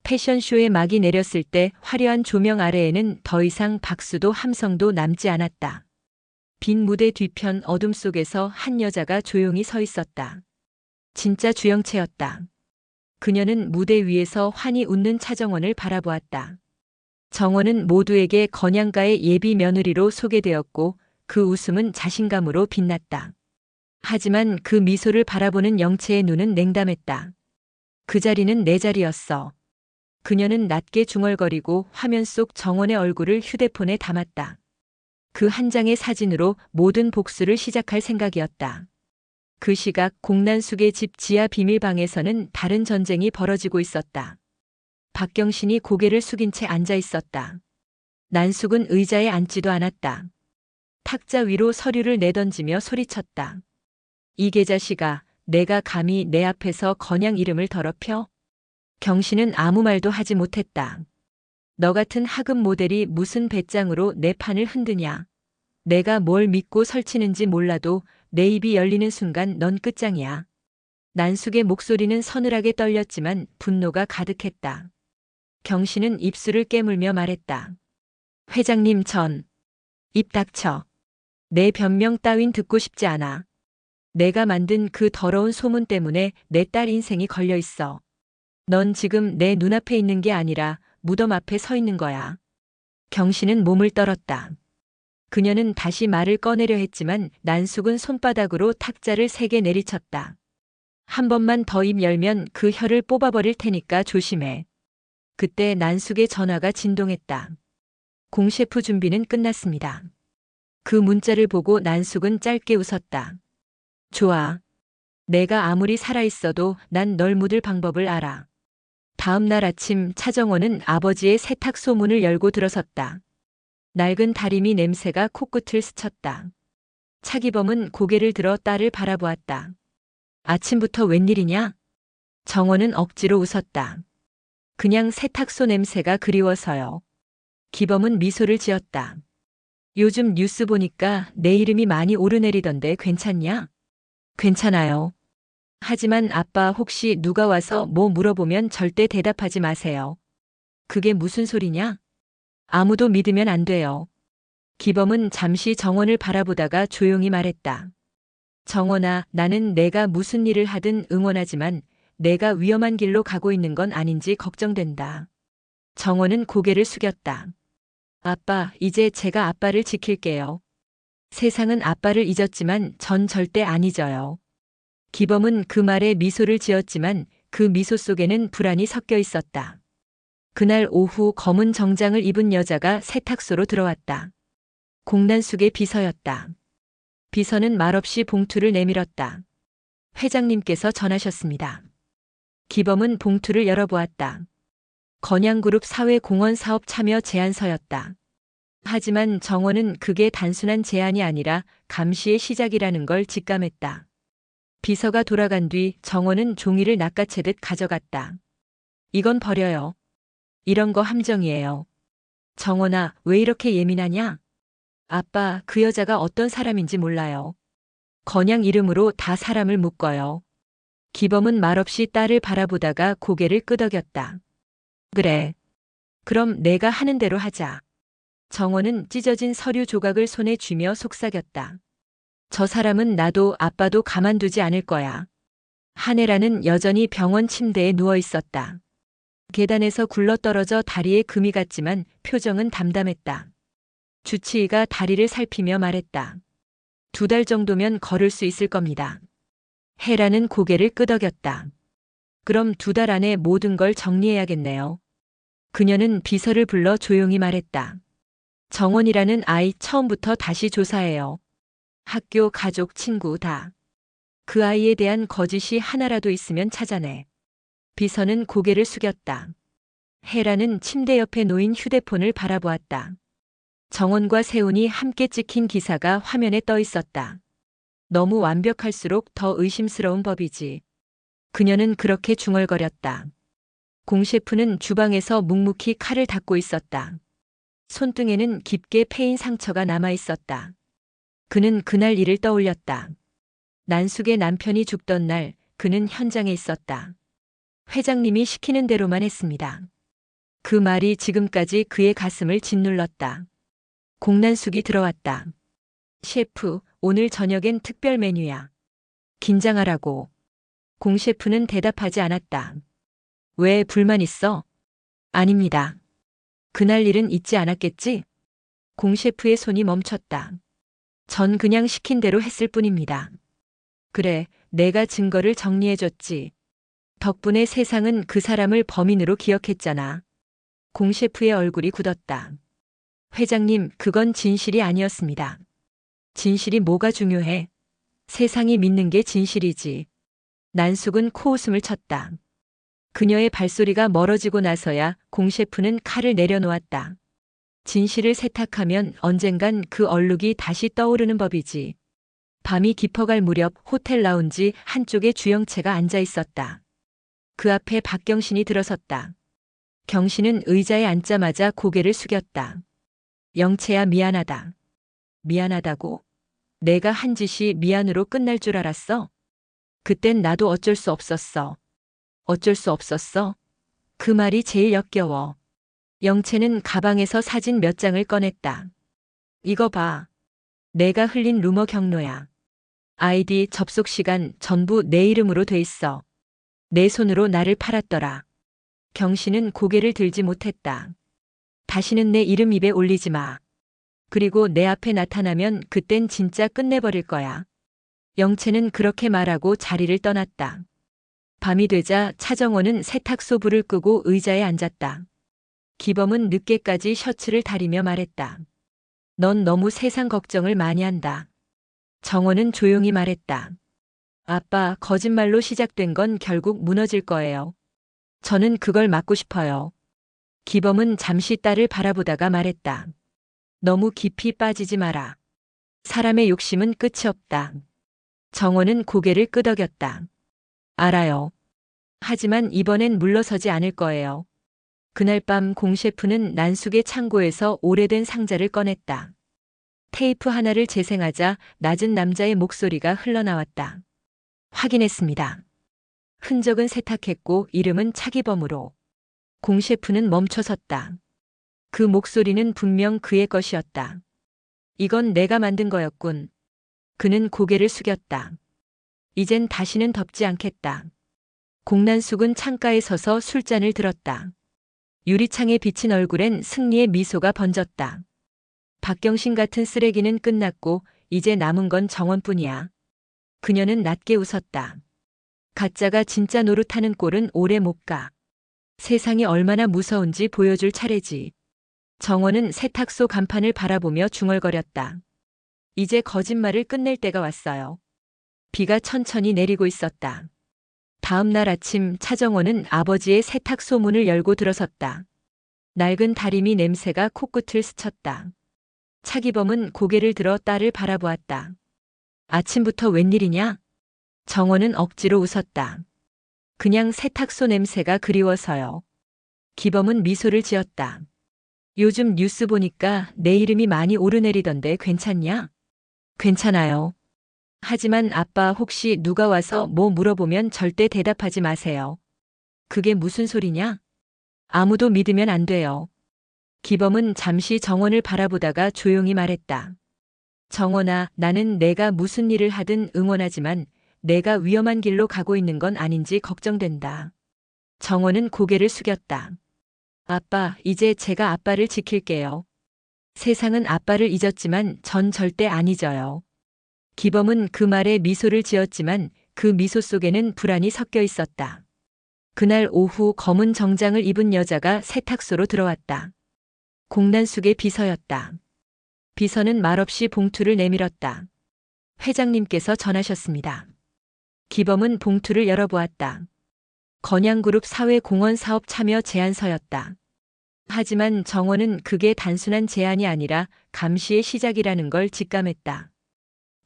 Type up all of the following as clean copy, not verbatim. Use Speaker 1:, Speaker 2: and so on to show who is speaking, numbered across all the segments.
Speaker 1: 패션쇼의 막이 내렸을 때 화려한 조명 아래에는 더 이상 박수도 함성도 남지 않았다. 빈 무대 뒤편 어둠 속에서 한 여자가 조용히 서 있었다. 진짜 주영채였다. 그녀는 무대 위에서 환히 웃는 차정원을 바라보았다. 정원은 모두에게 건양가의 예비 며느리로 소개되었고 그 웃음은 자신감으로 빛났다. 하지만 그 미소를 바라보는 영채의 눈은 냉담했다. 그 자리는 내 자리였어. 그녀는 낮게 중얼거리고 화면 속 정원의 얼굴을 휴대폰에 담았다. 그 한 장의 사진으로 모든 복수를 시작할 생각이었다. 그 시각 공난숙의 집 지하 비밀방에서는 다른 전쟁이 벌어지고 있었다. 박경신이 고개를 숙인 채 앉아 있었다. 난숙은 의자에 앉지도 않았다. 탁자 위로 서류를 내던지며 소리쳤다. 이 계자씨가 내가 감히 내 앞에서 건양 이름을 더럽혀? 경신은 아무 말도 하지 못했다. 너 같은 하급 모델이 무슨 배짱으로 내 판을 흔드냐. 내가 뭘 믿고 설치는지 몰라도 내 입이 열리는 순간 넌 끝장이야. 난숙의 목소리는 서늘하게 떨렸지만 분노가 가득했다. 경신은 입술을 깨물며 말했다. 회장님 입 닥쳐. 내 변명 따윈 듣고 싶지 않아. 내가 만든 그 더러운 소문 때문에 내 딸 인생이 걸려 있어. 넌 지금 내 눈앞에 있는 게 아니라 무덤 앞에 서 있는 거야. 경신은 몸을 떨었다. 그녀는 다시 말을 꺼내려 했지만 난숙은 손바닥으로 탁자를 3개 내리쳤다. 한 번만 더 입 열면 그 혀를 뽑아버릴 테니까 조심해. 그때 난숙의 전화가 진동했다. 공셰프 준비는 끝났습니다. 그 문자를 보고 난숙은 짧게 웃었다. 좋아. 내가 아무리 살아있어도 난 널 묻을 방법을 알아. 다음 날 아침 차정원은 아버지의 세탁 소문을 열고 들어섰다. 낡은 다리미 냄새가 코끝을 스쳤다. 차기범은 고개를 들어 딸을 바라보았다. 아침부터 웬일이냐? 정원은 억지로 웃었다. 그냥 세탁소 냄새가 그리워서요. 기범은 미소를 지었다. 요즘 뉴스 보니까 내 이름이 많이 오르내리던데 괜찮냐? 괜찮아요. 하지만 아빠 혹시 누가 와서 뭐 물어보면 절대 대답하지 마세요. 그게 무슨 소리냐? 아무도 믿으면 안 돼요. 기범은 잠시 정원을 바라보다가 조용히 말했다. 정원아, 나는 내가 무슨 일을 하든 응원하지만 내가 위험한 길로 가고 있는 건 아닌지 걱정된다. 정원은 고개를 숙였다. 아빠, 이제 제가 아빠를 지킬게요. 세상은 아빠를 잊었지만 전 절대 안 잊어요. 기범은 그 말에 미소를 지었지만 그 미소 속에는 불안이 섞여 있었다. 그날 오후 검은 정장을 입은 여자가 세탁소로 들어왔다. 공난숙의 비서였다. 비서는 말없이 봉투를 내밀었다. 회장님께서 전하셨습니다. 기범은 봉투를 열어보았다. 건양그룹 사회공헌 사업 참여 제안서였다. 하지만 정원은 그게 단순한 제안이 아니라 감시의 시작이라는 걸 직감했다. 비서가 돌아간 뒤 정원은 종이를 낚아채듯 가져갔다. 이건 버려요. 이런 거 함정이에요. 정원아, 왜 이렇게 예민하냐? 아빠, 그 여자가 어떤 사람인지 몰라요. 건양 이름으로 다 사람을 묶어요. 기범은 말없이 딸을 바라보다가 고개를 끄덕였다. 그래. 그럼 내가 하는 대로 하자. 정원은 찢어진 서류 조각을 손에 쥐며 속삭였다. 저 사람은 나도 아빠도 가만두지 않을 거야. 한혜라는 여전히 병원 침대에 누워 있었다. 계단에서 굴러떨어져 다리에 금이 갔지만 표정은 담담했다. 주치의가 다리를 살피며 말했다. 2달 정도면 걸을 수 있을 겁니다. 혜라는 고개를 끄덕였다. 그럼 2달 안에 모든 걸 정리해야겠네요. 그녀는 비서를 불러 조용히 말했다. 정원이라는 아이 처음부터 다시 조사해요. 학교, 가족, 친구 다. 그 아이에 대한 거짓이 하나라도 있으면 찾아내. 비서는 고개를 숙였다. 혜라는 침대 옆에 놓인 휴대폰을 바라보았다. 정원과 세훈이 함께 찍힌 기사가 화면에 떠 있었다. 너무 완벽할수록 더 의심스러운 법이지. 그녀는 그렇게 중얼거렸다. 공셰프는 주방에서 묵묵히 칼을 닦고 있었다. 손등에는 깊게 패인 상처가 남아 있었다. 그는 그날 일을 떠올렸다. 난숙의 남편이 죽던 날 그는 현장에 있었다. 회장님이 시키는 대로만 했습니다. 그 말이 지금까지 그의 가슴을 짓눌렀다. 공난숙이 들어왔다. 셰프, 오늘 저녁엔 특별 메뉴야. 긴장하라고. 공 셰프는 대답하지 않았다. 왜 불만 있어? 아닙니다. 그날 일은 잊지 않았겠지? 공 셰프의 손이 멈췄다. 전 그냥 시킨 대로 했을 뿐입니다. 그래, 내가 증거를 정리해줬지. 덕분에 세상은 그 사람을 범인으로 기억했잖아. 공 셰프의 얼굴이 굳었다. 회장님, 그건 진실이 아니었습니다. 진실이 뭐가 중요해? 세상이 믿는 게 진실이지. 난숙은 코웃음을 쳤다. 그녀의 발소리가 멀어지고 나서야 공 셰프는 칼을 내려놓았다. 진실을 세탁하면 언젠간 그 얼룩이 다시 떠오르는 법이지. 밤이 깊어갈 무렵 호텔 라운지 한쪽에 주영채가 앉아 있었다. 그 앞에 박경신이 들어섰다. 경신은 의자에 앉자마자 고개를 숙였다. 영채야, 미안하다. 미안하다고? 내가 한 짓이 미안으로 끝날 줄 알았어? 그땐 나도 어쩔 수 없었어. 어쩔 수 없었어? 그 말이 제일 역겨워. 영채는 가방에서 사진 몇 장을 꺼냈다. 이거 봐. 내가 흘린 루머 경로야. 아이디 접속 시간 전부 내 이름으로 돼 있어. 내 손으로 나를 팔았더라. 경신은 고개를 들지 못했다. 다시는 내 이름 입에 올리지 마. 그리고 내 앞에 나타나면 그땐 진짜 끝내버릴 거야. 영채는 그렇게 말하고 자리를 떠났다. 밤이 되자 차정원은 세탁소 불을 끄고 의자에 앉았다. 기범은 늦게까지 셔츠를 다리며 말했다. 넌 너무 세상 걱정을 많이 한다. 정원은 조용히 말했다. 아빠, 거짓말로 시작된 건 결국 무너질 거예요. 저는 그걸 막고 싶어요. 기범은 잠시 딸을 바라보다가 말했다. 너무 깊이 빠지지 마라. 사람의 욕심은 끝이 없다. 정원은 고개를 끄덕였다. 알아요. 하지만 이번엔 물러서지 않을 거예요. 그날 밤 공 셰프는 난숙의 창고에서 오래된 상자를 꺼냈다. 테이프 하나를 재생하자 낮은 남자의 목소리가 흘러나왔다. 확인했습니다. 흔적은 세탁했고 이름은 차기범으로. 공 셰프는 멈춰섰다. 그 목소리는 분명 그의 것이었다. 이건 내가 만든 거였군. 그는 고개를 숙였다. 이젠 다시는 덮지 않겠다. 공난숙은 창가에 서서 술잔을 들었다. 유리창에 비친 얼굴엔 승리의 미소가 번졌다. 박경신 같은 쓰레기는 끝났고 이제 남은 건 정원뿐이야. 그녀는 낮게 웃었다. 가짜가 진짜 노릇하는 꼴은 오래 못 가. 세상이 얼마나 무서운지 보여줄 차례지. 정원은 세탁소 간판을 바라보며 중얼거렸다. 이제 거짓말을 끝낼 때가 왔어요. 비가 천천히 내리고 있었다. 다음 날 아침 차정원은 아버지의 세탁소 문을 열고 들어섰다. 낡은 다리미 냄새가 코끝을 스쳤다. 차기범은 고개를 들어 딸을 바라보았다. 아침부터 웬일이냐? 정원은 억지로 웃었다. 그냥 세탁소 냄새가 그리워서요. 기범은 미소를 지었다. 요즘 뉴스 보니까 내 이름이 많이 오르내리던데 괜찮냐? 괜찮아요. 하지만 아빠, 혹시 누가 와서 뭐 물어보면 절대 대답하지 마세요. 그게 무슨 소리냐? 아무도 믿으면 안 돼요. 기범은 잠시 정원을 바라보다가 조용히 말했다. 정원아, 나는 내가 무슨 일을 하든 응원하지만 내가 위험한 길로 가고 있는 건 아닌지 걱정된다. 정원은 고개를 숙였다. 아빠, 이제 제가 아빠를 지킬게요. 세상은 아빠를 잊었지만 전 절대 안 잊어요. 기범은 그 말에 미소를 지었지만 그 미소 속에는 불안이 섞여 있었다. 그날 오후 검은 정장을 입은 여자가 세탁소로 들어왔다. 공난숙의 비서였다. 비서는 말없이 봉투를 내밀었다. 회장님께서 전하셨습니다. 기범은 봉투를 열어보았다. 건양그룹 사회공헌 사업 참여 제안서였다. 하지만 정원은 그게 단순한 제안이 아니라 감시의 시작이라는 걸 직감했다.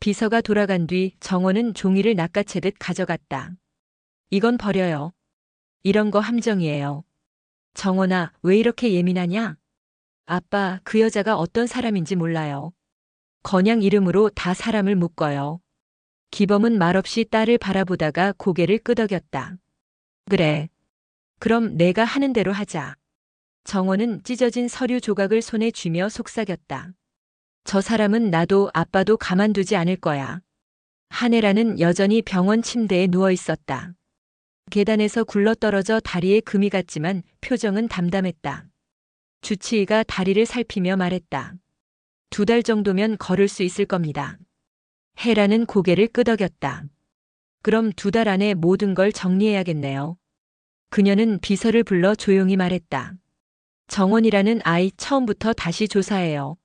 Speaker 1: 비서가 돌아간 뒤 정원은 종이를 낚아채듯 가져갔다. 이건 버려요. 이런 거 함정이에요. 정원아, 왜 이렇게 예민하냐? 아빠, 그 여자가 어떤 사람인지 몰라요. 건양 이름으로 다 사람을 묶어요. 기범은 말없이 딸을 바라보다가 고개를 끄덕였다. 그래. 그럼 내가 하는 대로 하자. 정원은 찢어진 서류 조각을 손에 쥐며 속삭였다. 저 사람은 나도 아빠도 가만두지 않을 거야. 한혜라는 여전히 병원 침대에 누워 있었다. 계단에서 굴러떨어져 다리에 금이 갔지만 표정은 담담했다. 주치의가 다리를 살피며 말했다. 2달 정도면 걸을 수 있을 겁니다. 혜라는 고개를 끄덕였다. 그럼 2달 안에 모든 걸 정리해야겠네요. 그녀는 비서를 불러 조용히 말했다. 정원이라는 아이 처음부터 다시 조사해요.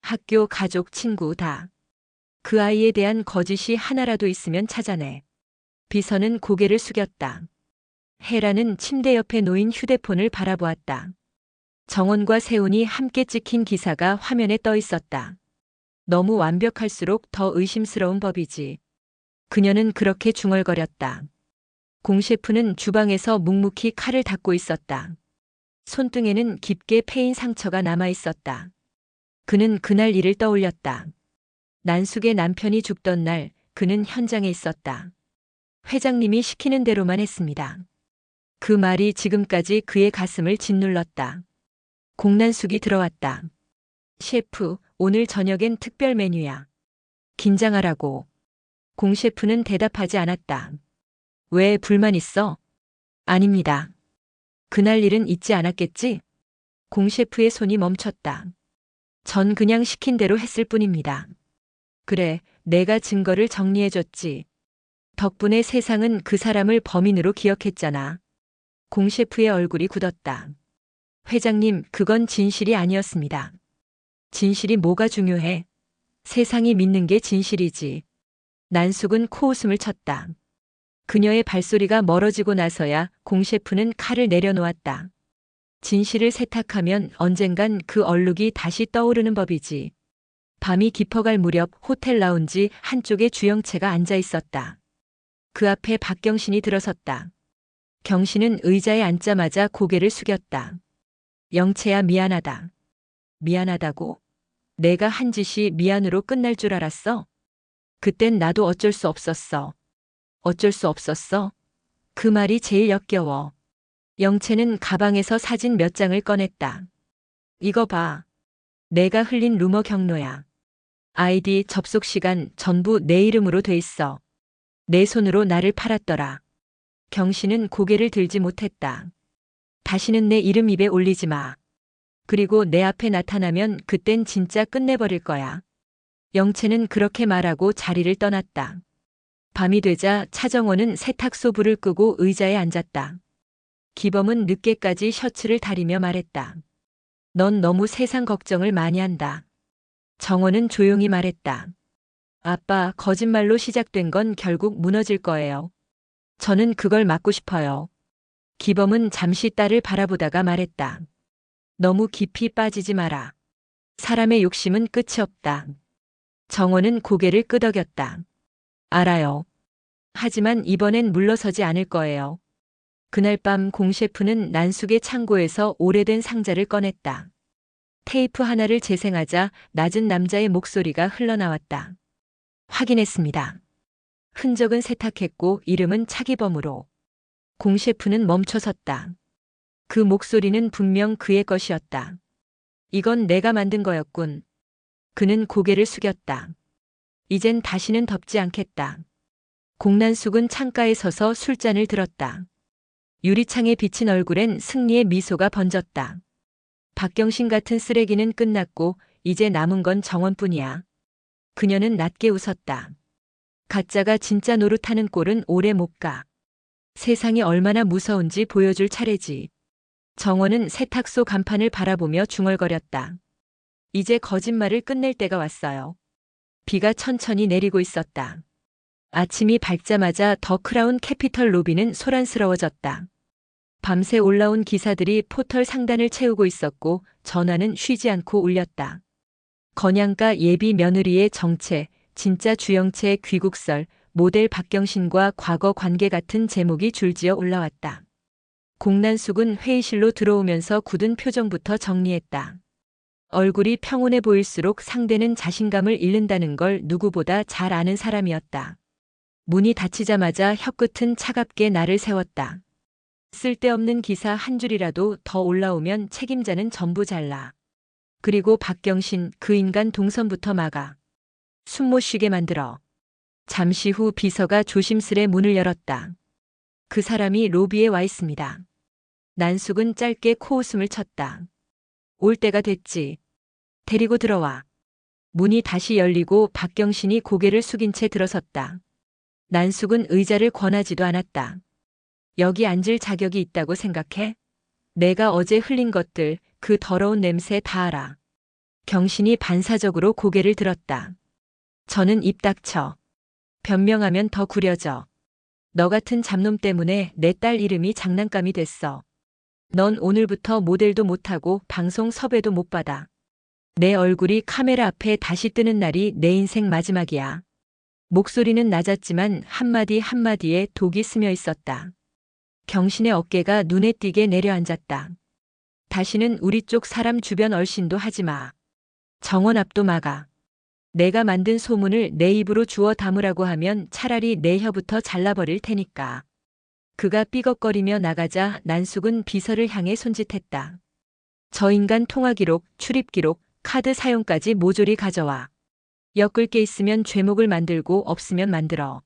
Speaker 1: 학교, 가족, 친구 다. 그 아이에 대한 거짓이 하나라도 있으면 찾아내. 비서는 고개를 숙였다. 혜라는 침대 옆에 놓인 휴대폰을 바라보았다. 정원과 세훈이 함께 찍힌 기사가 화면에 떠 있었다. 너무 완벽할수록 더 의심스러운 법이지. 그녀는 그렇게 중얼거렸다. 공 셰프는 주방에서 묵묵히 칼을 닦고 있었다. 손등에는 깊게 패인 상처가 남아 있었다. 그는 그날 일을 떠올렸다. 난숙의 남편이 죽던 날 그는 현장에 있었다. 회장님이 시키는 대로만 했습니다. 그 말이 지금까지 그의 가슴을 짓눌렀다. 공난숙이 들어왔다. 셰프, 오늘 저녁엔 특별 메뉴야. 긴장하라고. 공 셰프는 대답하지 않았다. 왜 불만 있어? 아닙니다. 그날 일은 잊지 않았겠지? 공 셰프의 손이 멈췄다. 전 그냥 시킨 대로 했을 뿐입니다. 그래, 내가 증거를 정리해줬지. 덕분에 세상은 그 사람을 범인으로 기억했잖아. 공 셰프의 얼굴이 굳었다. 회장님, 그건 진실이 아니었습니다. 진실이 뭐가 중요해? 세상이 믿는 게 진실이지. 난숙은 코웃음을 쳤다. 그녀의 발소리가 멀어지고 나서야 공 셰프는 칼을 내려놓았다. 진실을 세탁하면 언젠간 그 얼룩이 다시 떠오르는 법이지. 밤이 깊어갈 무렵 호텔 라운지 한쪽에 주영채가 앉아 있었다. 그 앞에 박경신이 들어섰다. 경신은 의자에 앉자마자 고개를 숙였다. 영채야, 미안하다. 미안하다고? 내가 한 짓이 미안으로 끝날 줄 알았어? 그땐 나도 어쩔 수 없었어. 어쩔 수 없었어? 그 말이 제일 역겨워. 영채는 가방에서 사진 몇 장을 꺼냈다. 이거 봐. 내가 흘린 루머 경로야. 아이디, 접속 시간 전부 내 이름으로 돼 있어. 내 손으로 나를 팔았더라. 경신은 고개를 들지 못했다. 다시는 내 이름 입에 올리지 마. 그리고 내 앞에 나타나면 그땐 진짜 끝내버릴 거야. 영채는 그렇게 말하고 자리를 떠났다. 밤이 되자 차정원은 세탁소 불을 끄고 의자에 앉았다. 기범은 늦게까지 셔츠를 다리며 말했다. 넌 너무 세상 걱정을 많이 한다. 정원은 조용히 말했다. 아빠, 거짓말로 시작된 건 결국 무너질 거예요. 저는 그걸 막고 싶어요. 기범은 잠시 딸을 바라보다가 말했다. 너무 깊이 빠지지 마라. 사람의 욕심은 끝이 없다. 정원은 고개를 끄덕였다. 알아요. 하지만 이번엔 물러서지 않을 거예요. 그날 밤 공 셰프는 난숙의 창고에서 오래된 상자를 꺼냈다. 테이프 하나를 재생하자 낮은 남자의 목소리가 흘러나왔다. 확인했습니다. 흔적은 세탁했고 이름은 차기범으로. 공 셰프는 멈춰섰다. 그 목소리는 분명 그의 것이었다. 이건 내가 만든 거였군. 그는 고개를 숙였다. 이젠 다시는 덮지 않겠다. 공난숙은 창가에 서서 술잔을 들었다. 유리창에 비친 얼굴엔 승리의 미소가 번졌다. 박경신 같은 쓰레기는 끝났고 이제 남은 건 정원뿐이야. 그녀는 낮게 웃었다. 가짜가 진짜 노릇하는 꼴은 오래 못 가. 세상이 얼마나 무서운지 보여줄 차례지. 정원은 세탁소 간판을 바라보며 중얼거렸다. 이제 거짓말을 끝낼 때가 왔어요. 비가 천천히 내리고 있었다. 아침이 밝자마자 더 크라운 캐피털 로비는 소란스러워졌다. 밤새 올라온 기사들이 포털 상단을 채우고 있었고 전화는 쉬지 않고 울렸다. 건양가 예비 며느리의 정체, 진짜 주영채의 귀국설, 모델 박경신과 과거 관계 같은 제목이 줄지어 올라왔다. 공난숙은 회의실로 들어오면서 굳은 표정부터 정리했다. 얼굴이 평온해 보일수록 상대는 자신감을 잃는다는 걸 누구보다 잘 아는 사람이었다. 문이 닫히자마자 혀끝은 차갑게 나를 세웠다. 쓸데없는 기사 한 줄이라도 더 올라오면 책임자는 전부 잘라. 그리고 박경신 그 인간 동선부터 막아. 숨 못 쉬게 만들어. 잠시 후 비서가 조심스레 문을 열었다. 그 사람이 로비에 와 있습니다. 난숙은 짧게 코웃음을 쳤다. 올 때가 됐지. 데리고 들어와. 문이 다시 열리고 박경신이 고개를 숙인 채 들어섰다. 난숙은 의자를 권하지도 않았다. 여기 앉을 자격이 있다고 생각해? 내가 어제 흘린 것들, 그 더러운 냄새 다 알아. 경신이 반사적으로 고개를 들었다. 저는 입 닥쳐. 변명하면 더 구려져. 너 같은 잡놈 때문에 내 딸 이름이 장난감이 됐어. 넌 오늘부터 모델도 못하고 방송 섭외도 못 받아. 내 얼굴이 카메라 앞에 다시 뜨는 날이 내 인생 마지막이야. 목소리는 낮았지만 한마디 한마디에 독이 스며 있었다. 경신의 어깨가 눈에 띄게 내려앉았다. 다시는 우리 쪽 사람 주변 얼씬도 하지 마. 정원 앞도 막아. 내가 만든 소문을 내 입으로 주워 담으라고 하면 차라리 내 혀부터 잘라버릴 테니까. 그가 삐걱거리며 나가자 난숙은 비서를 향해 손짓했다. 저 인간 통화 기록, 출입 기록, 카드 사용까지 모조리 가져와. 엮을 게 있으면 죄목을 만들고 없으면 만들어.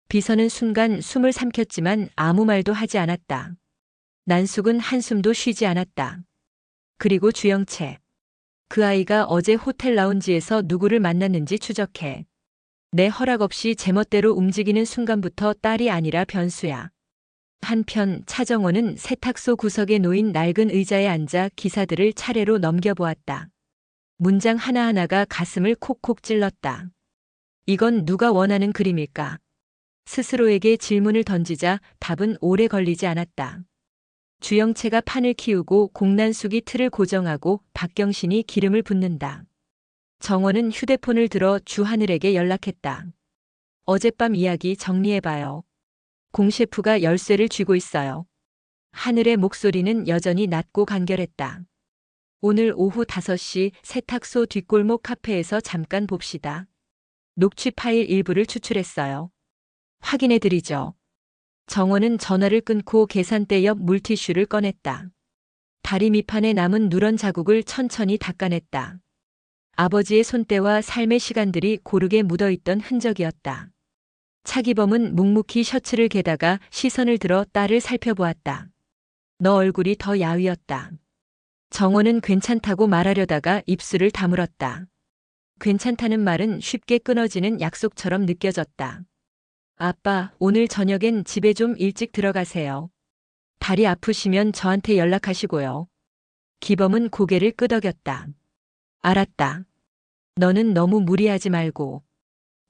Speaker 1: 비서는 순간 숨을 삼켰지만 아무 말도 하지 않았다. 난숙은 한숨도 쉬지 않았다. 그리고 주영채. 그 아이가 어제 호텔 라운지에서 누구를 만났는지 추적해. 내 허락 없이 제멋대로 움직이는 순간부터 딸이 아니라 변수야. 한편 차정원은 세탁소 구석에 놓인 낡은 의자에 앉아 기사들을 차례로 넘겨보았다. 문장 하나하나가 가슴을 콕콕 찔렀다. 이건 누가 원하는 그림일까? 스스로에게 질문을 던지자 답은 오래 걸리지 않았다. 주영채가 판을 키우고 공난숙이 틀을 고정하고 박경신이 기름을 붓는다. 정원은 휴대폰을 들어 주하늘에게 연락했다. 어젯밤 이야기 정리해봐요. 공 셰프가 열쇠를 쥐고 있어요. 하늘의 목소리는 여전히 낮고 간결했다. 오늘 오후 5시 세탁소 뒷골목 카페에서 잠깐 봅시다. 녹취 파일 일부를 추출했어요. 확인해드리죠. 정원은 전화를 끊고 계산대 옆 물티슈를 꺼냈다. 다리 밑판에 남은 누런 자국을 천천히 닦아냈다. 아버지의 손때와 삶의 시간들이 고르게 묻어있던 흔적이었다. 차기범은 묵묵히 셔츠를 개다가 시선을 들어 딸을 살펴보았다. 너 얼굴이 더 야위었다. 정원은 괜찮다고 말하려다가 입술을 다물었다. 괜찮다는 말은 쉽게 끊어지는 약속처럼 느껴졌다. 아빠, 오늘 저녁엔 집에 좀 일찍 들어가세요. 다리 아프시면 저한테 연락하시고요. 기범은 고개를 끄덕였다. 알았다. 너는 너무 무리하지 말고.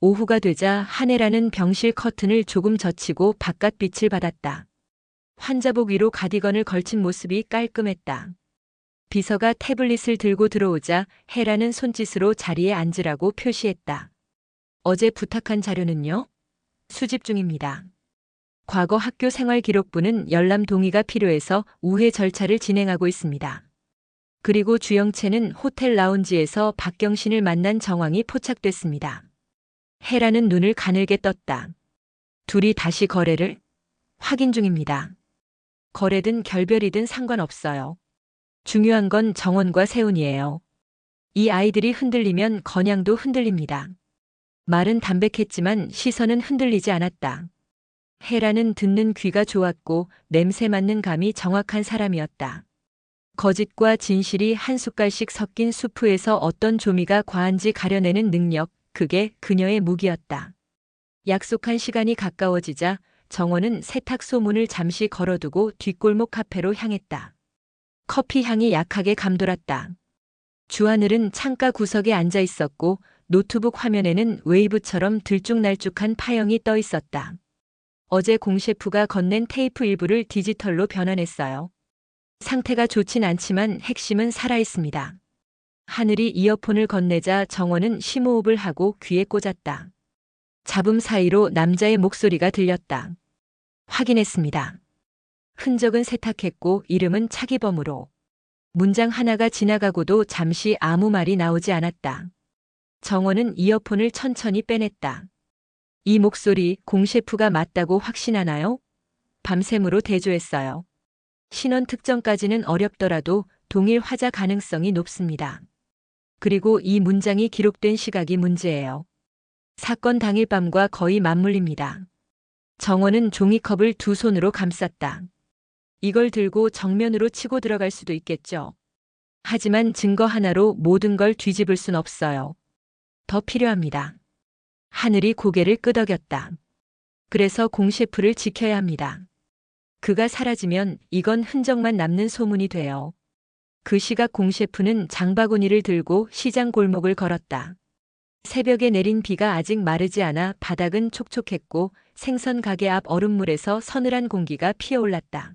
Speaker 1: 오후가 되자 한혜라는 병실 커튼을 조금 젖히고 바깥빛을 받았다. 환자복 위로 가디건을 걸친 모습이 깔끔했다. 비서가 태블릿을 들고 들어오자 혜라는 손짓으로 자리에 앉으라고 표시했다. 어제 부탁한 자료는요? 수집 중입니다. 과거 학교 생활기록부는 열람 동의가 필요해서 우회 절차를 진행하고 있습니다. 그리고 주영채는 호텔 라운지에서 박경신을 만난 정황이 포착됐습니다. 혜라는 눈을 가늘게 떴다. 둘이 다시 거래를? 확인 중입니다. 거래든 결별이든 상관없어요. 중요한 건 정원과 세훈이에요. 이 아이들이 흔들리면 건양도 흔들립니다. 말은 담백했지만 시선은 흔들리지 않았다. 혜라는 듣는 귀가 좋았고 냄새 맡는 감이 정확한 사람이었다. 거짓과 진실이 한 숟갈씩 섞인 수프에서 어떤 조미가 과한지 가려내는 능력, 그게 그녀의 무기였다. 약속한 시간이 가까워지자 정원은 세탁소 문을 잠시 걸어두고 뒷골목 카페로 향했다. 커피 향이 약하게 감돌았다. 주하늘은 창가 구석에 앉아 있었고 노트북 화면에는 웨이브처럼 들쭉날쭉한 파형이 떠 있었다. 어제 공 셰프가 건넨 테이프 일부를 디지털로 변환했어요. 상태가 좋진 않지만 핵심은 살아있습니다. 하늘이 이어폰을 건네자 정원은 심호흡을 하고 귀에 꽂았다. 잡음 사이로 남자의 목소리가 들렸다. 확인했습니다. 흔적은 세탁했고 이름은 차기범으로. 문장 하나가 지나가고도 잠시 아무 말이 나오지 않았다. 정원은 이어폰을 천천히 빼냈다. 이 목소리 공 셰프가 맞다고 확신하나요? 밤샘으로 대조했어요. 신원 특정까지는 어렵더라도 동일 화자 가능성이 높습니다. 그리고 이 문장이 기록된 시각이 문제예요. 사건 당일 밤과 거의 맞물립니다. 정원은 종이컵을 두 손으로 감쌌다. 이걸 들고 정면으로 치고 들어갈 수도 있겠죠. 하지만 증거 하나로 모든 걸 뒤집을 순 없어요. 더 필요합니다. 하늘이 고개를 끄덕였다. 그래서 공 셰프를 지켜야 합니다. 그가 사라지면 이건 흔적만 남는 소문이 돼요. 그 시각 공 셰프는 장바구니를 들고 시장 골목을 걸었다. 새벽에 내린 비가 아직 마르지 않아 바닥은 촉촉했고 생선 가게 앞 얼음물에서 서늘한 공기가 피어올랐다.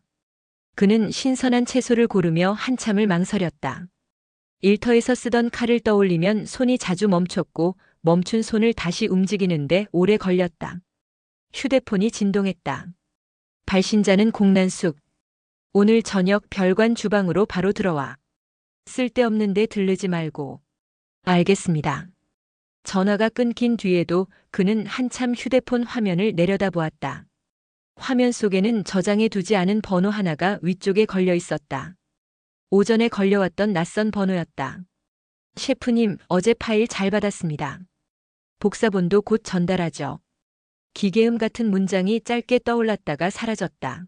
Speaker 1: 그는 신선한 채소를 고르며 한참을 망설였다. 일터에서 쓰던 칼을 떠올리면 손이 자주 멈췄고 멈춘 손을 다시 움직이는데 오래 걸렸다. 휴대폰이 진동했다. 발신자는 공난숙. 오늘 저녁 별관 주방으로 바로 들어와. 쓸데없는 데 들르지 말고. 알겠습니다. 전화가 끊긴 뒤에도 그는 한참 휴대폰 화면을 내려다보았다. 화면 속에는 저장해 두지 않은 번호 하나가 위쪽에 걸려 있었다. 오전에 걸려왔던 낯선 번호였다. 셰프님, 어제 파일 잘 받았습니다. 복사본도 곧 전달하죠. 기계음 같은 문장이 짧게 떠올랐다가 사라졌다.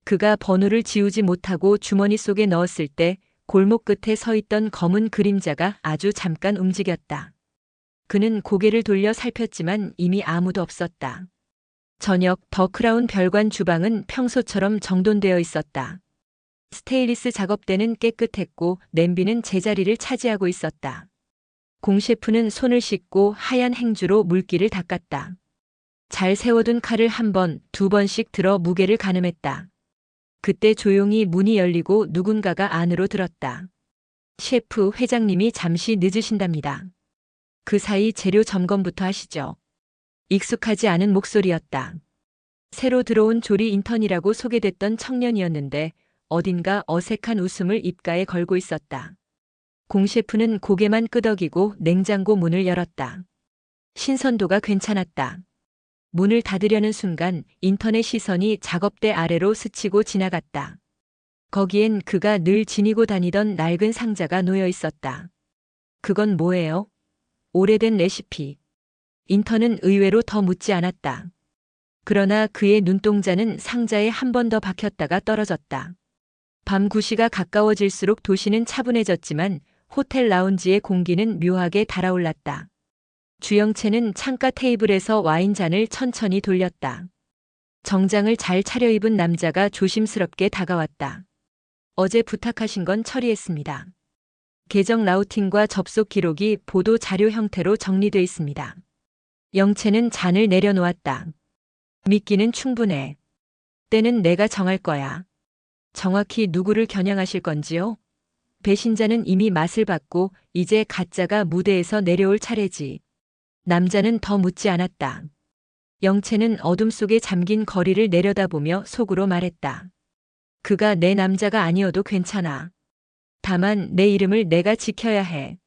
Speaker 1: 그가 번호를 지우지 못하고 주머니 속에 넣었을 때 골목 끝에 서 있던 검은 그림자가 아주 잠깐 움직였다. 그는 고개를 돌려 살폈지만 이미 아무도 없었다. 저녁 더 크라운 별관 주방은 평소처럼 정돈되어 있었다. 스테인리스 작업대는 깨끗했고 냄비는 제자리를 차지하고 있었다. 공 셰프는 손을 씻고 하얀 행주로 물기를 닦았다. 잘 세워둔 칼을 한 번, 두 번씩 들어 무게를 가늠했다. 그때 조용히 문이 열리고 누군가가 안으로 들었다. 셰프 회장님이 잠시 늦으신답니다. 그 사이 재료 점검부터 하시죠. 익숙하지 않은 목소리였다. 새로 들어온 조리 인턴이라고 소개됐던 청년이었는데 어딘가 어색한 웃음을 입가에 걸고 있었다. 공 셰프는 고개만 끄덕이고 냉장고 문을 열었다. 신선도가 괜찮았다. 문을 닫으려는 순간 인턴의 시선이 작업대 아래로 스치고 지나갔다. 거기엔 그가 늘 지니고 다니던 낡은 상자가 놓여 있었다. 그건 뭐예요? 오래된 레시피. 인턴은 의외로 더 묻지 않았다. 그러나 그의 눈동자는 상자에 한 번 더 박혔다가 떨어졌다. 밤 9시가 가까워질수록 도시는 차분해졌지만 호텔 라운지의 공기는 묘하게 달아올랐다. 주영채는 창가 테이블에서 와인잔을 천천히 돌렸다. 정장을 잘 차려입은 남자가 조심스럽게 다가왔다. 어제 부탁하신 건 처리했습니다. 계정 라우팅과 접속 기록이 보도 자료 형태로 정리돼 있습니다. 영채는 잔을 내려놓았다. 믿기는 충분해. 때는 내가 정할 거야. 정확히 누구를 겨냥하실 건지요? 배신자는 이미 맛을 봤고 이제 가짜가 무대에서 내려올 차례지. 남자는 더 묻지 않았다. 영채는 어둠 속에 잠긴 거리를 내려다보며 속으로 말했다. 그가 내 남자가 아니어도 괜찮아. 다만 내 이름을 내가 지켜야 해.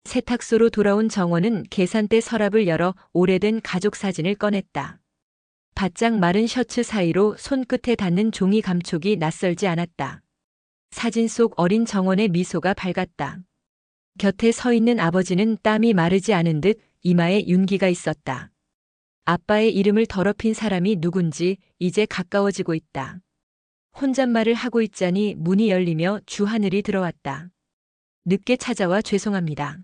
Speaker 1: 세탁소로 돌아온 정원은 계산대 서랍을 열어 오래된 가족 사진을 꺼냈다. 바짝 마른 셔츠 사이로 손끝에 닿는 종이 감촉이 낯설지 않았다. 사진 속 어린 정원의 미소가 밝았다. 곁에 서 있는 아버지는 땀이 마르지 않은 듯 이마에 윤기가 있었다. 아빠의 이름을 더럽힌 사람이 누군지 이제 가까워지고 있다. 혼잣말을 하고 있자니 문이 열리며 주하늘이 들어왔다. 늦게 찾아와 죄송합니다.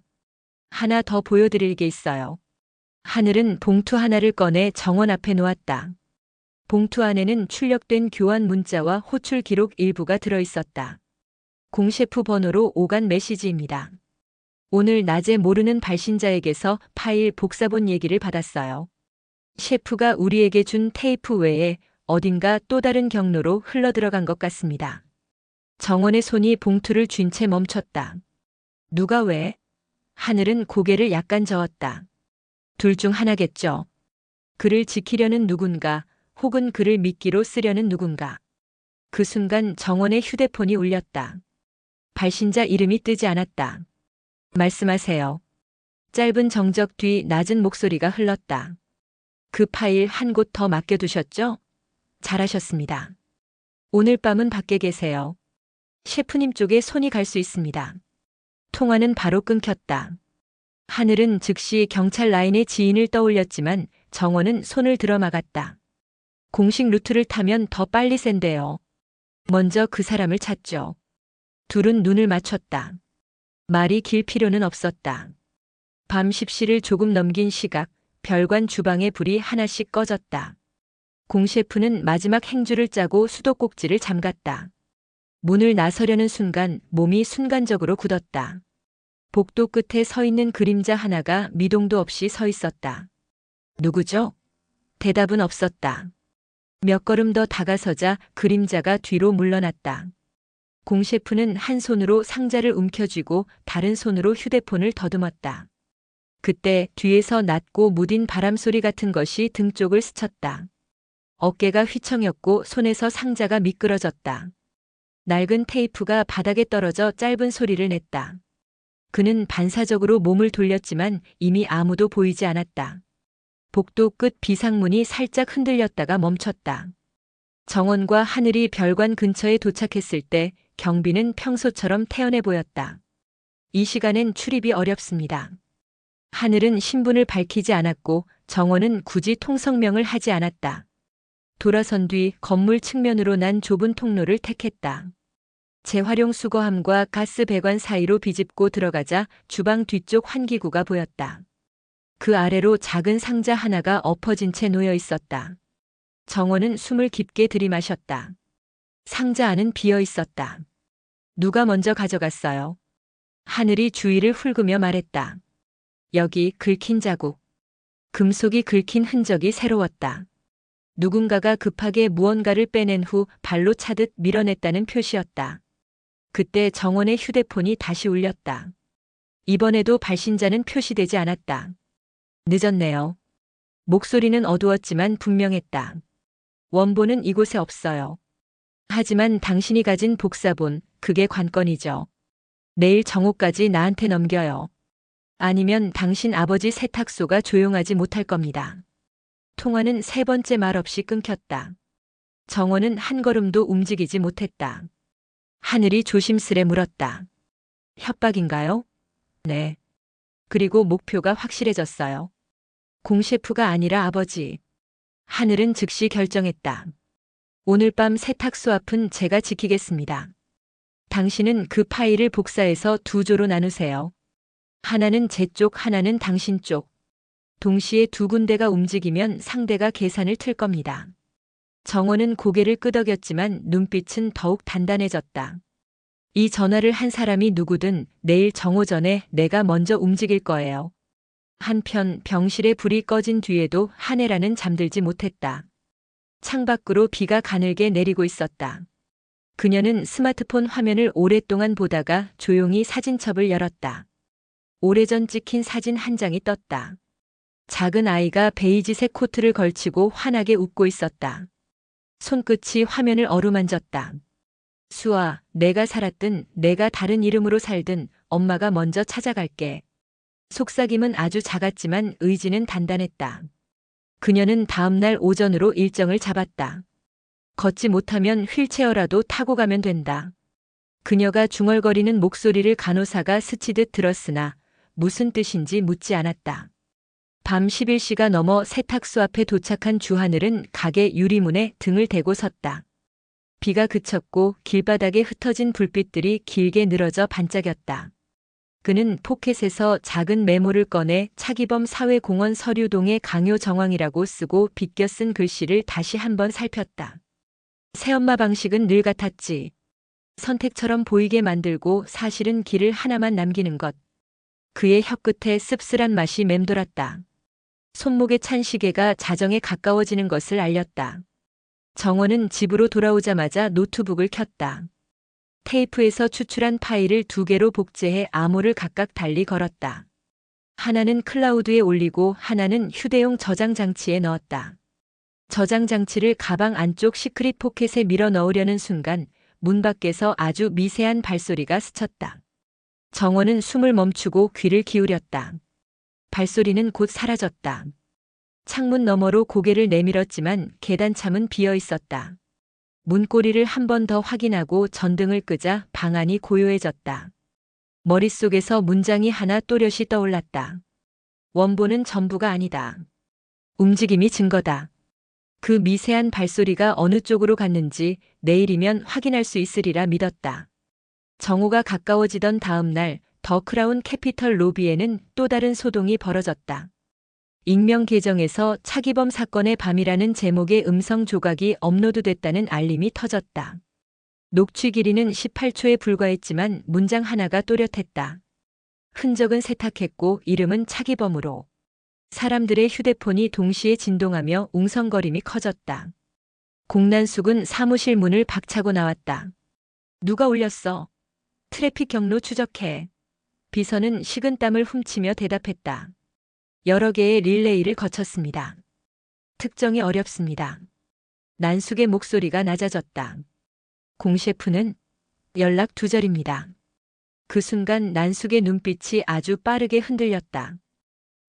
Speaker 1: 하나 더 보여드릴 게 있어요. 하늘은 봉투 하나를 꺼내 정원 앞에 놓았다. 봉투 안에는 출력된 교환 문자와 호출 기록 일부가 들어있었다. 공 셰프 번호로 오간 메시지입니다. 오늘 낮에 모르는 발신자에게서 파일 복사본 얘기를 받았어요. 셰프가 우리에게 준 테이프 외에 어딘가 또 다른 경로로 흘러들어간 것 같습니다. 정원의 손이 봉투를 쥔 채 멈췄다. 누가 왜? 하늘은 고개를 약간 저었다. 둘 중 하나겠죠. 그를 지키려는 누군가 혹은 그를 미끼로 쓰려는 누군가. 그 순간 정원의 휴대폰이 울렸다. 발신자 이름이 뜨지 않았다. 말씀하세요. 짧은 정적 뒤 낮은 목소리가 흘렀다. 그 파일 한 곳 더 맡겨두셨죠? 잘하셨습니다. 오늘 밤은 밖에 계세요. 셰프님 쪽에 손이 갈 수 있습니다. 통화는 바로 끊겼다. 하늘은 즉시 경찰 라인의 지인을 떠올렸지만 정원은 손을 들어 막았다. 공식 루트를 타면 더 빨리 센대요. 먼저 그 사람을 찾죠. 둘은 눈을 맞췄다. 말이 길 필요는 없었다. 밤 10시를 조금 넘긴 시각, 별관 주방의 불이 하나씩 꺼졌다. 공 셰프는 마지막 행주를 짜고 수도꼭지를 잠갔다. 문을 나서려는 순간 몸이 순간적으로 굳었다. 복도 끝에 서 있는 그림자 하나가 미동도 없이 서 있었다. 누구죠? 대답은 없었다. 몇 걸음 더 다가서자 그림자가 뒤로 물러났다. 공 셰프는 한 손으로 상자를 움켜쥐고 다른 손으로 휴대폰을 더듬었다. 그때 뒤에서 낮고 무딘 바람소리 같은 것이 등 쪽을 스쳤다. 어깨가 휘청였고 손에서 상자가 미끄러졌다. 낡은 테이프가 바닥에 떨어져 짧은 소리를 냈다. 그는 반사적으로 몸을 돌렸지만 이미 아무도 보이지 않았다. 복도 끝 비상문이 살짝 흔들렸다가 멈췄다. 정원과 하늘이 별관 근처에 도착했을 때 경비는 평소처럼 태연해 보였다. 이 시간엔 출입이 어렵습니다. 하늘은 신분을 밝히지 않았고 정원은 굳이 통성명을 하지 않았다. 돌아선 뒤 건물 측면으로 난 좁은 통로를 택했다. 재활용 수거함과 가스 배관 사이로 비집고 들어가자 주방 뒤쪽 환기구가 보였다. 그 아래로 작은 상자 하나가 엎어진 채 놓여 있었다. 정원은 숨을 깊게 들이마셨다. 상자 안은 비어 있었다. 누가 먼저 가져갔어요? 하늘이 주위를 훑으며 말했다. 여기 긁힌 자국. 금속이 긁힌 흔적이 새로웠다. 누군가가 급하게 무언가를 빼낸 후 발로 차듯 밀어냈다는 표시였다. 그때 정원의 휴대폰이 다시 울렸다. 이번에도 발신자는 표시되지 않았다. 늦었네요. 목소리는 어두웠지만 분명했다. 원본은 이곳에 없어요. 하지만 당신이 가진 복사본, 그게 관건이죠. 내일 정오까지 나한테 넘겨요. 아니면 당신 아버지 세탁소가 조용하지 못할 겁니다. 통화는 세 번째 말 없이 끊겼다. 정원은 한 걸음도 움직이지 못했다. 하늘이 조심스레 물었다. 협박인가요? 네. 그리고 목표가 확실해졌어요. 공 셰프가 아니라 아버지. 하늘은 즉시 결정했다. 오늘 밤 세탁소 앞은 제가 지키겠습니다. 당신은 그 파일을 복사해서 두 조로 나누세요. 하나는 제 쪽, 하나는 당신 쪽. 동시에 두 군데가 움직이면 상대가 계산을 틀 겁니다. 정원은 고개를 끄덕였지만 눈빛은 더욱 단단해졌다. 이 전화를 한 사람이 누구든 내일 정오 전에 내가 먼저 움직일 거예요. 한편 병실의 불이 꺼진 뒤에도 한혜라는 잠들지 못했다. 창밖으로 비가 가늘게 내리고 있었다. 그녀는 스마트폰 화면을 오랫동안 보다가 조용히 사진첩을 열었다. 오래전 찍힌 사진 한 장이 떴다. 작은 아이가 베이지색 코트를 걸치고 환하게 웃고 있었다. 손끝이 화면을 어루만졌다. 수아, 내가 살았든 내가 다른 이름으로 살든 엄마가 먼저 찾아갈게. 속삭임은 아주 작았지만 의지는 단단했다. 그녀는 다음 날 오전으로 일정을 잡았다. 걷지 못하면 휠체어라도 타고 가면 된다. 그녀가 중얼거리는 목소리를 간호사가 스치듯 들었으나 무슨 뜻인지 묻지 않았다. 밤 11시가 넘어 세탁소 앞에 도착한 주하늘은 가게 유리문에 등을 대고 섰다. 비가 그쳤고 길바닥에 흩어진 불빛들이 길게 늘어져 반짝였다. 그는 포켓에서 작은 메모를 꺼내 차기범 사회공헌 서류동의 강요 정황이라고 쓰고 비껴 쓴 글씨를 다시 한번 살폈다. 새엄마 방식은 늘 같았지. 선택처럼 보이게 만들고 사실은 길을 하나만 남기는 것. 그의 혀끝에 씁쓸한 맛이 맴돌았다. 손목에 찬 시계가 자정에 가까워지는 것을 알렸다. 정원은 집으로 돌아오자마자 노트북을 켰다. 테이프에서 추출한 파일을 두 개로 복제해 암호를 각각 달리 걸었다. 하나는 클라우드에 올리고 하나는 휴대용 저장 장치에 넣었다. 저장 장치를 가방 안쪽 시크릿 포켓에 밀어 넣으려는 순간 문 밖에서 아주 미세한 발소리가 스쳤다. 정원은 숨을 멈추고 귀를 기울였다. 발소리는 곧 사라졌다. 창문 너머로 고개를 내밀었지만 계단참은 비어 있었다. 문고리를 한 번 더 확인하고 전등을 끄자 방 안이 고요해졌다. 머릿속에서 문장이 하나 또렷이 떠올랐다. 원본은 전부가 아니다. 움직임이 증거다. 그 미세한 발소리가 어느 쪽으로 갔는지 내일이면 확인할 수 있으리라 믿었다. 정오가 가까워지던 다음 날 더 크라운 캐피털 로비에는 또 다른 소동이 벌어졌다. 익명 계정에서 차기범 사건의 밤이라는 제목의 음성 조각이 업로드됐다는 알림이 터졌다. 녹취 길이는 18초에 불과했지만 문장 하나가 또렷했다. 흔적은 세탁했고 이름은 차기범으로. 사람들의 휴대폰이 동시에 진동하며 웅성거림이 커졌다. 공난숙은 사무실 문을 박차고 나왔다. 누가 올렸어? 트래픽 경로 추적해. 비서는 식은땀을 훔치며 대답했다. 여러 개의 릴레이를 거쳤습니다. 특정이 어렵습니다. 난숙의 목소리가 낮아졌다. 공 셰프는 연락 두절입니다. 그 순간 난숙의 눈빛이 아주 빠르게 흔들렸다.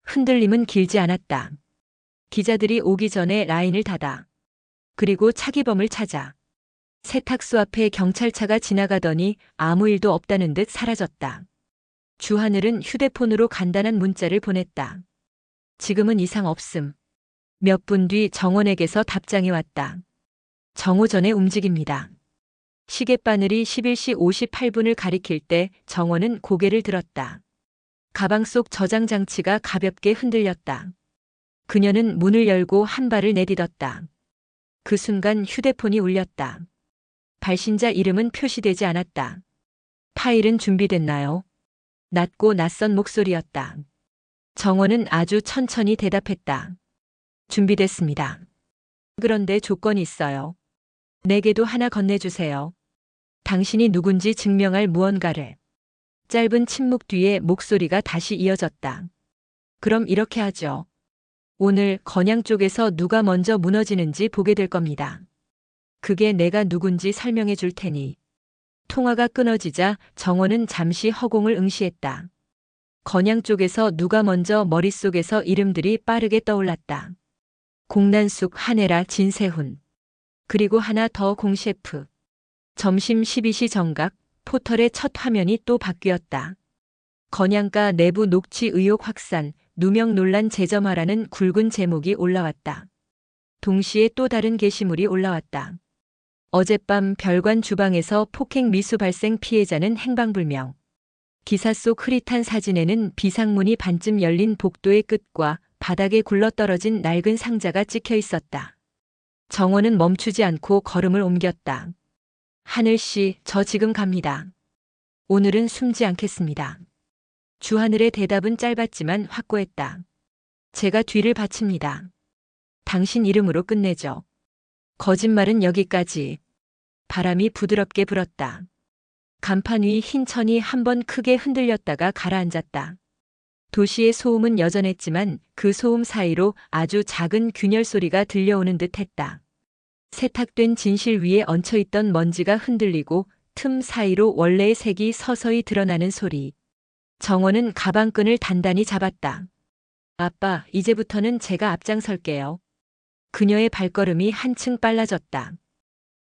Speaker 1: 흔들림은 길지 않았다. 기자들이 오기 전에 라인을 닫아. 그리고 차기범을 찾아. 세탁소 앞에 경찰차가 지나가더니 아무 일도 없다는 듯 사라졌다. 주하늘은 휴대폰으로 간단한 문자를 보냈다. 지금은 이상 없음. 몇 분 뒤 정원에게서 답장이 왔다. 정오 전에 움직입니다. 시계바늘이 11시 58분을 가리킬 때 정원은 고개를 들었다. 가방 속 저장 장치가 가볍게 흔들렸다. 그녀는 문을 열고 한 발을 내딛었다. 그 순간 휴대폰이 울렸다. 발신자 이름은 표시되지 않았다. 파일은 준비됐나요? 낮고 낯선 목소리였다. 정원은 아주 천천히 대답했다. 준비됐습니다. 그런데 조건이 있어요. 내게도 하나 건네주세요. 당신이 누군지 증명할 무언가를. 짧은 침묵 뒤에 목소리가 다시 이어졌다. 그럼 이렇게 하죠. 오늘 건양 쪽에서 누가 먼저 무너지는지 보게 될 겁니다. 그게 내가 누군지 설명해 줄 테니. 통화가 끊어지자 정원은 잠시 허공을 응시했다. 건양 쪽에서 누가 먼저 머릿속에서 이름들이 빠르게 떠올랐다. 공난숙, 한혜라, 진세훈. 그리고 하나 더 공셰프. 점심 12시 정각 포털의 첫 화면이 또 바뀌었다. 건양가 내부 녹취 의혹 확산, 누명 논란 재점화라는 굵은 제목이 올라왔다. 동시에 또 다른 게시물이 올라왔다. 어젯밤 별관 주방에서 폭행 미수 발생 피해자는 행방불명. 기사 속 흐릿한 사진에는 비상문이 반쯤 열린 복도의 끝과 바닥에 굴러떨어진 낡은 상자가 찍혀 있었다. 정원은 멈추지 않고 걸음을 옮겼다. 하늘씨, 저 지금 갑니다. 오늘은 숨지 않겠습니다. 주하늘의 대답은 짧았지만 확고했다. 제가 뒤를 바칩니다. 당신 이름으로 끝내죠. 거짓말은 여기까지. 바람이 부드럽게 불었다. 간판 위 흰 천이 한번 크게 흔들렸다가 가라앉았다. 도시의 소음은 여전했지만 그 소음 사이로 아주 작은 균열 소리가 들려오는 듯했다. 세탁된 진실 위에 얹혀있던 먼지가 흔들리고 틈 사이로 원래의 색이 서서히 드러나는 소리. 정원은 가방끈을 단단히 잡았다. 아빠, 이제부터는 제가 앞장설게요. 그녀의 발걸음이 한층 빨라졌다.